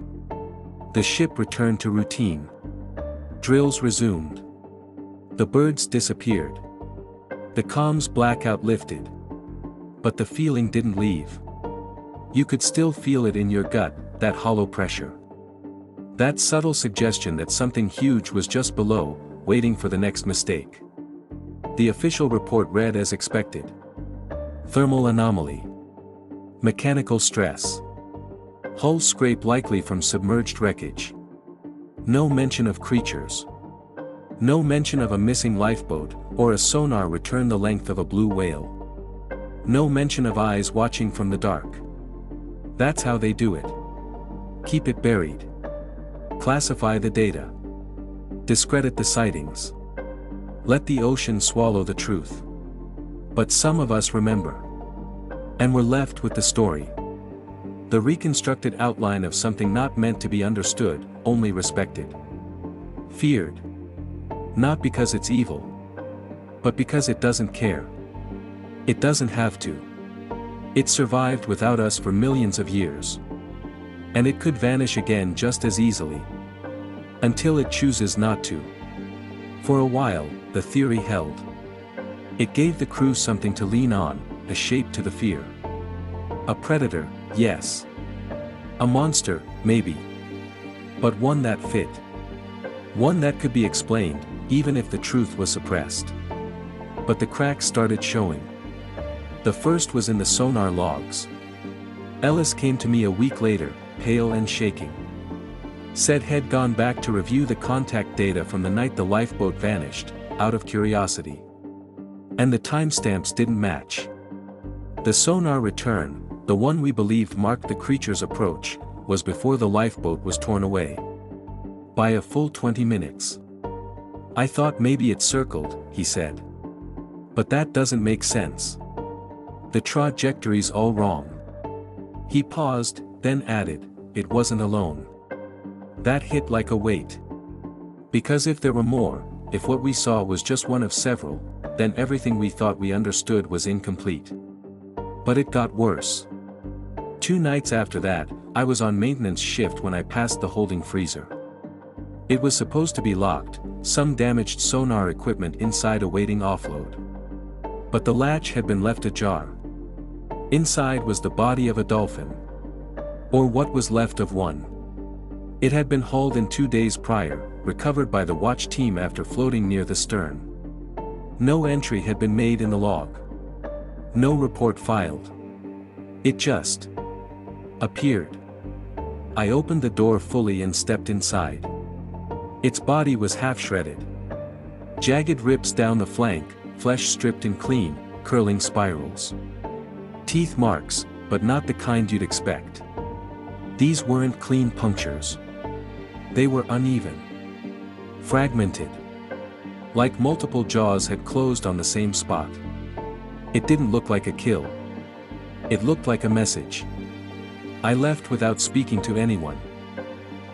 The ship returned to routine. Drills resumed. The birds disappeared. The calm's blackout lifted. But the feeling didn't leave. You could still feel it in your gut, that hollow pressure. That subtle suggestion that something huge was just below, waiting for the next mistake. The official report read as expected. Thermal anomaly. Mechanical stress. Hull scrape likely from submerged wreckage. No mention of creatures. No mention of a missing lifeboat, or a sonar return the length of a blue whale. No mention of eyes watching from the dark. That's how they do it. Keep it buried. Classify the data. Discredit the sightings. Let the ocean swallow the truth. But some of us remember. And we're left with the story. The reconstructed outline of something not meant to be understood, only respected. Feared. Not because it's evil. But because it doesn't care. It doesn't have to. It survived without us for millions of years. And it could vanish again just as easily. Until it chooses not to. For a while, the theory held. It gave the crew something to lean on, a shape to the fear. A predator, yes. A monster, maybe. But one that fit. One that could be explained, even if the truth was suppressed. But the cracks started showing. The first was in the sonar logs. Ellis came to me a week later, pale and shaking. Said he'd gone back to review the contact data from the night the lifeboat vanished, out of curiosity. And the timestamps didn't match. The sonar return, the one we believed marked the creature's approach, was before the lifeboat was torn away. By a full 20 minutes. I thought maybe it circled, he said. But that doesn't make sense. The trajectory's all wrong. He paused, then added, it wasn't alone. That hit like a weight. Because if there were more, if what we saw was just one of several, then everything we thought we understood was incomplete. But it got worse. 2 nights after that, I was on maintenance shift when I passed the holding freezer. It was supposed to be locked, some damaged sonar equipment inside awaiting offload. But the latch had been left ajar. Inside was the body of a dolphin. Or what was left of one. It had been hauled in 2 days prior, recovered by the watch team after floating near the stern. No entry had been made in the log. No report filed. It just appeared. I opened the door fully and stepped inside. Its body was half shredded. Jagged rips down the flank, flesh stripped and clean, curling spirals. Teeth marks, but not the kind you'd expect. These weren't clean punctures. They were uneven. Fragmented. Like multiple jaws had closed on the same spot. It didn't look like a kill. It looked like a message. I left without speaking to anyone.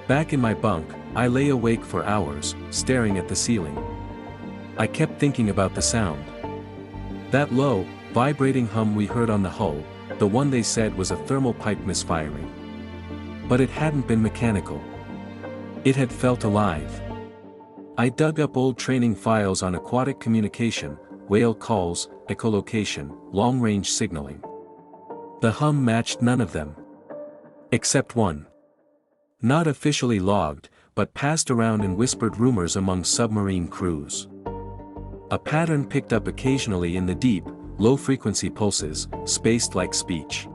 Back in my bunk, I lay awake for hours, staring at the ceiling. I kept thinking about the sound. That low, vibrating hum we heard on the hull, the one they said was a thermal pipe misfiring. But it hadn't been mechanical. It had felt alive. I dug up old training files on aquatic communication, whale calls, echolocation, long-range signaling. The hum matched none of them. Except one. Not officially logged, but passed around in whispered rumors among submarine crews. A pattern picked up occasionally in the deep, low-frequency pulses, spaced like speech.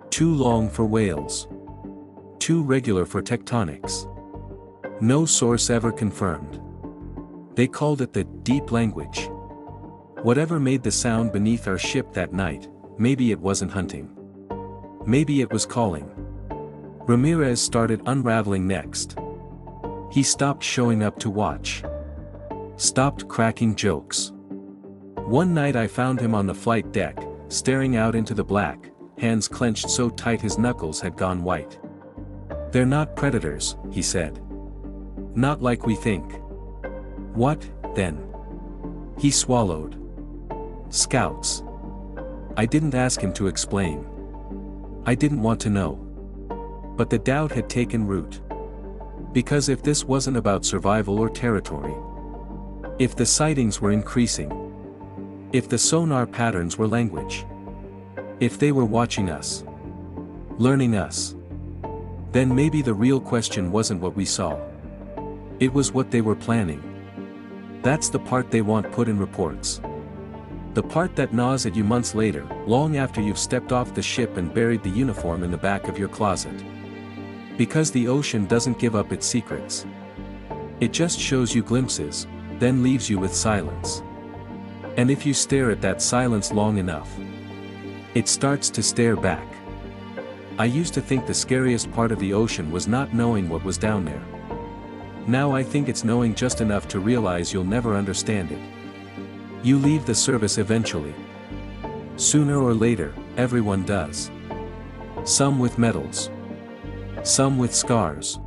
Too long for whales. Too regular for tectonics. No source ever confirmed. They called it the deep language. Whatever made the sound beneath our ship that night, maybe it wasn't hunting. Maybe it was calling. Ramirez started unraveling next. He stopped showing up to watch. Stopped cracking jokes. One night I found him on the flight deck, staring out into the black, hands clenched so tight his knuckles had gone white. "They're not predators," he said. Not like we think. What, then? He swallowed. Scouts. I didn't ask him to explain. I didn't want to know. But the doubt had taken root. Because if this wasn't about survival or territory, if the sightings were increasing, if the sonar patterns were language, if they were watching us, learning us, then maybe the real question wasn't what we saw. It was what they were planning. That's the part they want put in reports. The part that gnaws at you months later, long after you've stepped off the ship and buried the uniform in the back of your closet. Because the ocean doesn't give up its secrets. It just shows you glimpses, then leaves you with silence. And if you stare at that silence long enough, it starts to stare back. I used to think the scariest part of the ocean was not knowing what was down there. Now I think it's knowing just enough to realize you'll never understand it. You leave the service eventually. Sooner or later, everyone does. Some with medals. Some with scars.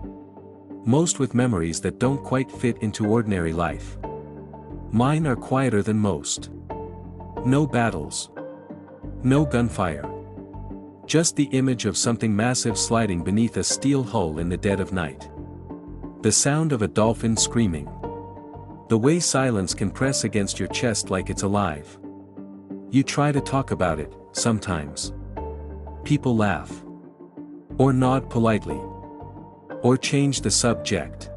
Most with memories that don't quite fit into ordinary life. Mine are quieter than most. No battles. No gunfire. Just the image of something massive sliding beneath a steel hull in the dead of night. The sound of a dolphin screaming. The way silence can press against your chest like it's alive. You try to talk about it, sometimes. People laugh. Or nod politely. Or change the subject.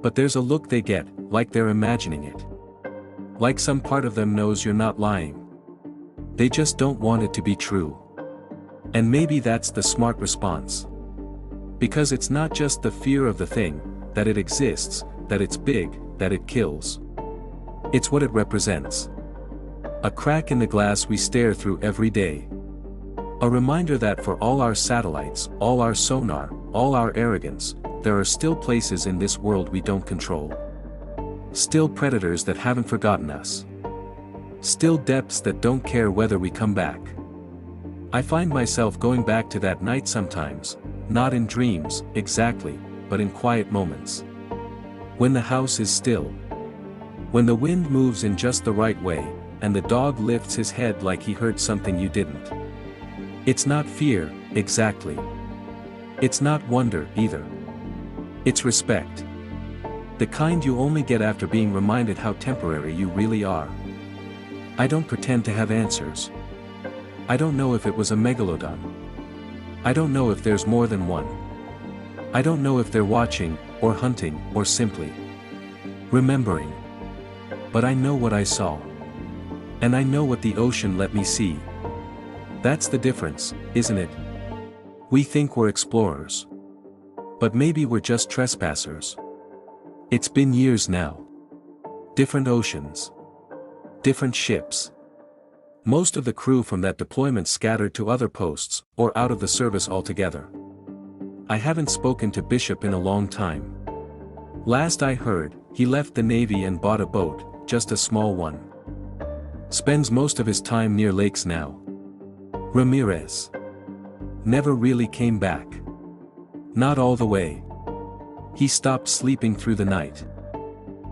But there's a look they get, like they're imagining it. Like some part of them knows you're not lying. They just don't want it to be true. And maybe that's the smart response. Because it's not just the fear of the thing, that it exists, that it's big, that it kills. It's what it represents. A crack in the glass we stare through every day. A reminder that for all our satellites, all our sonar, all our arrogance, there are still places in this world we don't control. Still predators that haven't forgotten us. Still depths that don't care whether we come back. I find myself going back to that night sometimes, not in dreams, exactly, but in quiet moments. When the house is still. When the wind moves in just the right way, and the dog lifts his head like he heard something you didn't. It's not fear, exactly. It's not wonder, either. It's respect. The kind you only get after being reminded how temporary you really are. I don't pretend to have answers. I don't know if it was a megalodon. I don't know if there's more than one. I don't know if they're watching, or hunting, or simply remembering. But I know what I saw. And I know what the ocean let me see. That's the difference, isn't it? We think we're explorers. But maybe we're just trespassers. It's been years now. Different oceans. Different ships. Most of the crew from that deployment scattered to other posts, or out of the service altogether. I haven't spoken to Bishop in a long time. Last I heard, he left the Navy and bought a boat, just a small one. Spends most of his time near lakes now. Ramirez. Never really came back. Not all the way. He stopped sleeping through the night.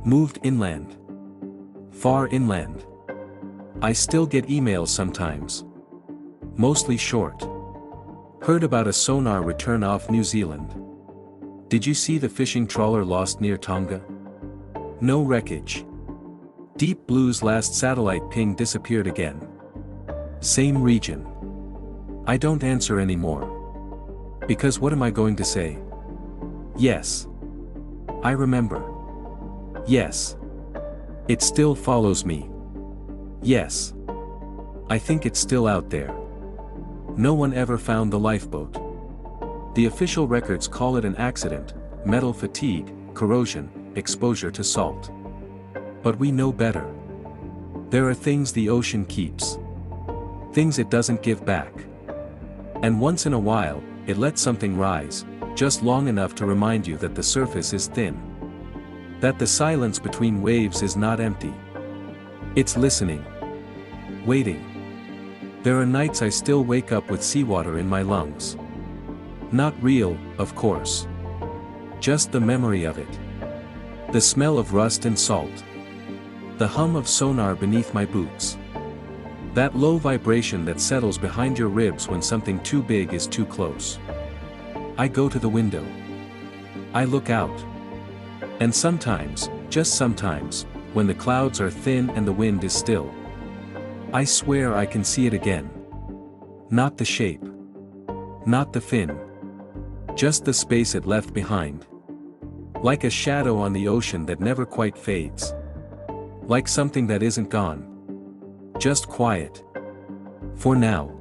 Moved inland. Far inland. I still get emails sometimes. Mostly short. Heard about a sonar return off New Zealand. Did you see the fishing trawler lost near Tonga? No wreckage. Deep Blue's last satellite ping disappeared again. Same region. I don't answer anymore. Because what am I going to say? Yes. I remember. Yes. It still follows me. Yes. I think it's still out there. No one ever found the lifeboat. The official records call it an accident, metal fatigue, corrosion, exposure to salt. But we know better. There are things the ocean keeps. Things it doesn't give back. And once in a while, it lets something rise, just long enough to remind you that the surface is thin. That the silence between waves is not empty. It's listening. Waiting. There are nights I still wake up with seawater in my lungs. Not real, of course. Just the memory of it. The smell of rust and salt. The hum of sonar beneath my boots. That low vibration that settles behind your ribs when something too big is too close. I go to the window. I look out. And sometimes, just sometimes, when the clouds are thin and the wind is still, I swear I can see it again. Not the shape. Not the fin. Just the space it left behind. Like a shadow on the ocean that never quite fades. Like something that isn't gone. Just quiet. For now.